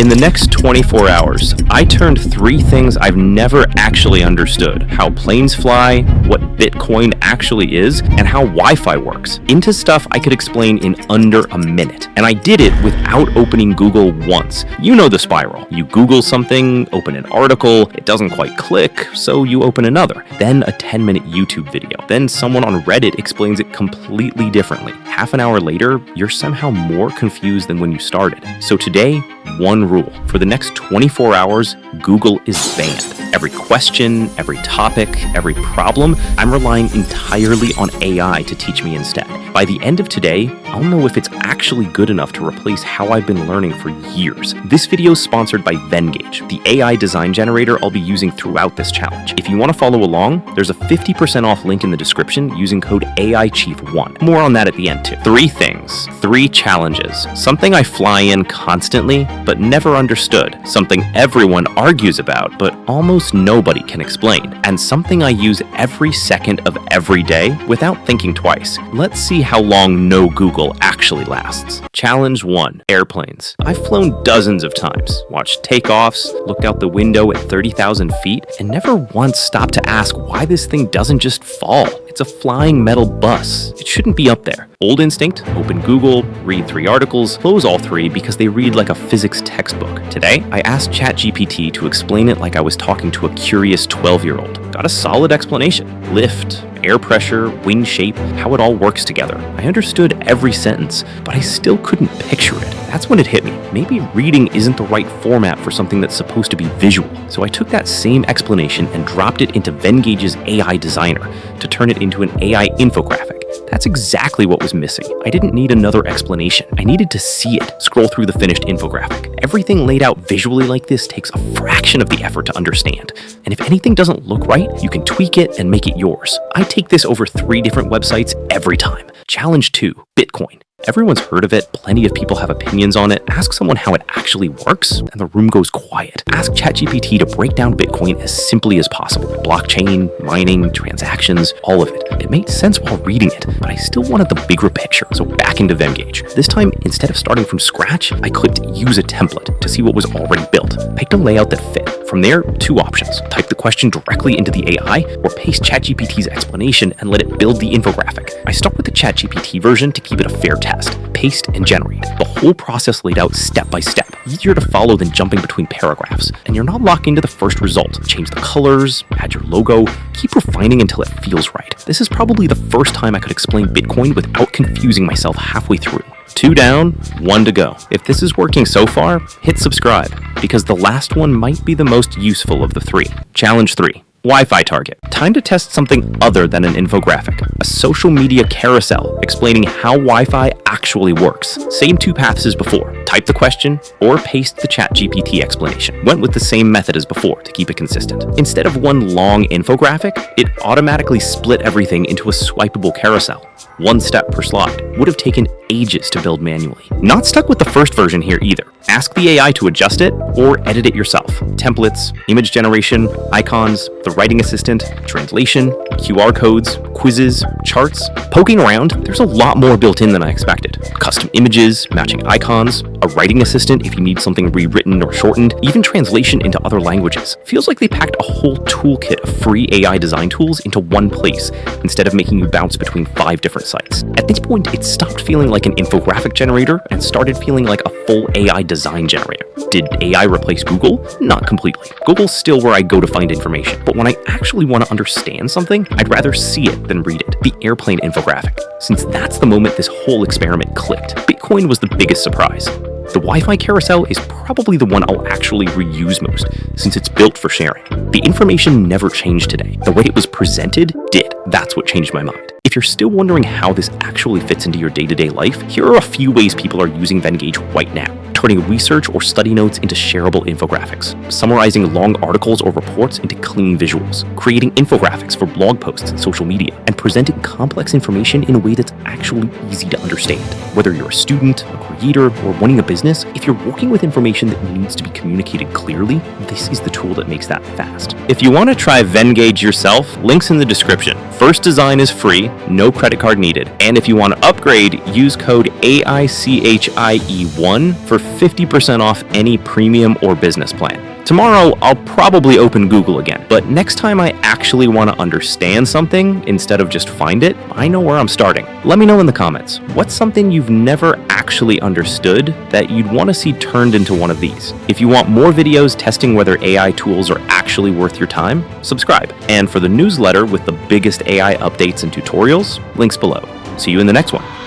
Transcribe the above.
In the next 24 hours, I turned 3 things I've never actually understood: how planes fly, what Bitcoin actually is, and how Wi-Fi works, into stuff I could explain in under a minute. And I did it without opening Google once. You know the spiral. You Google something, open an article, it doesn't quite click, so you open another. Then a 10-minute YouTube video. Then someone on Reddit explains it completely differently. Half an hour later, you're somehow more confused than when you started. So today, one rule. For the next 24 hours, Google is banned. Every question, every topic, every problem, I'm relying entirely on AI to teach me instead. By the end of today, I'll know if it's actually good enough to replace how I've been learning for years. This video is sponsored by Venngage, the AI design generator I'll be using throughout this challenge. If you want to follow along, there's a 50% off link in the description using code AIChief1. More on that at the end too. 3 things, 3 challenges, something I fly in constantly but never understood, something everyone argues about but almost nobody can explain, and something I use every second of every day without thinking twice. Let's see how long no Google actually lasts. Challenge 1. Airplanes. I've flown dozens of times, watched takeoffs, looked out the window at 30,000 feet, and never once stopped to ask why this thing doesn't just fall. It's a flying metal bus. It shouldn't be up there. Old instinct, open Google, read 3 articles, close all 3 because they read like a physics textbook. Today, I asked ChatGPT to explain it like I was talking to a curious 12-year-old. Got a solid explanation. Lift, air pressure, wing shape, how it all works together. I understood every sentence, but I still couldn't picture it. That's when it hit me. Maybe reading isn't the right format for something that's supposed to be visual. So I took that same explanation and dropped it into Vengage's AI Designer to turn it into an AI infographic. That's exactly what was missing. I didn't need another explanation. I needed to see it, scroll through the finished infographic. Everything laid out visually like this takes a fraction of the effort to understand. And if anything doesn't look right, you can tweak it and make it yours. I take this over 3 different websites every time. Challenge 2, Bitcoin. Everyone's heard of it, plenty of people have opinions on it. Ask someone how it actually works, and the room goes quiet. Ask ChatGPT to break down Bitcoin as simply as possible. Blockchain, mining, transactions, all of it. It made sense while reading it, but I still wanted the bigger picture, so back into Venngage. This time, instead of starting from scratch, I clicked Use a Template to see what was already built. Picked a layout that fit. From there, 2 options. Type the question directly into the AI, or paste ChatGPT's explanation and let it build the infographic. I start with the ChatGPT version to keep it a fair test. Paste and generate. The whole process laid out step by step. Easier to follow than jumping between paragraphs. And you're not locked into the first result. Change the colors, add your logo, keep refining until it feels right. This is probably the first time I could explain Bitcoin without confusing myself halfway through. 2 down, 1 to go. If this is working so far, hit subscribe, because the last one might be the most useful of the 3. Challenge 3. Wi-Fi target. Time to test something other than an infographic. A social media carousel explaining how Wi-Fi actually works. Same 2 paths as before. Type the question or paste the ChatGPT explanation. Went with the same method as before to keep it consistent. Instead of one long infographic, it automatically split everything into a swipeable carousel. 1 step per slide. Would have taken ages to build manually. Not stuck with the first version here either. Ask the AI to adjust it or edit it yourself. Templates, image generation, icons, the writing assistant, translation, QR codes, quizzes, charts. Poking around, there's a lot more built in than I expected. Custom images, matching icons, a writing assistant if you need something rewritten or shortened, even translation into other languages. Feels like they packed a whole toolkit of free AI design tools into one place instead of making you bounce between 5 different sites. At this point, it stopped feeling like an infographic generator and started feeling like a full AI design generator. Did AI replace Google? Not completely. Google's still where I go to find information, but when I actually want to understand something, I'd rather see it than read it. The airplane infographic, since that's the moment this whole experiment clicked. Bitcoin was the biggest surprise. The Wi-Fi carousel is probably the one I'll actually reuse most, since it's built for sharing. The information never changed today. The way it was presented did. That's what changed my mind. If you're still wondering how this actually fits into your day-to-day life, here are a few ways people are using Venngage right now. Turning research or study notes into shareable infographics, summarizing long articles or reports into clean visuals, creating infographics for blog posts and social media, and presenting complex information in a way that's actually easy to understand. Whether you're a student, a creator, or running a business, if you're working with information that needs to be communicated clearly, this is the tool that makes that fast. If you want to try Venngage yourself, links in the description. First design is free, no credit card needed. And if you want to upgrade, use code AICHIE1 for 50% off any premium or business plan. Tomorrow, I'll probably open Google again, but next time I actually want to understand something instead of just find it, I know where I'm starting. Let me know in the comments, what's something you've never actually understood that you'd want to see turned into one of these? If you want more videos testing whether AI tools are actually worth your time, subscribe. And for the newsletter with the biggest AI updates and tutorials, links below. See you in the next one.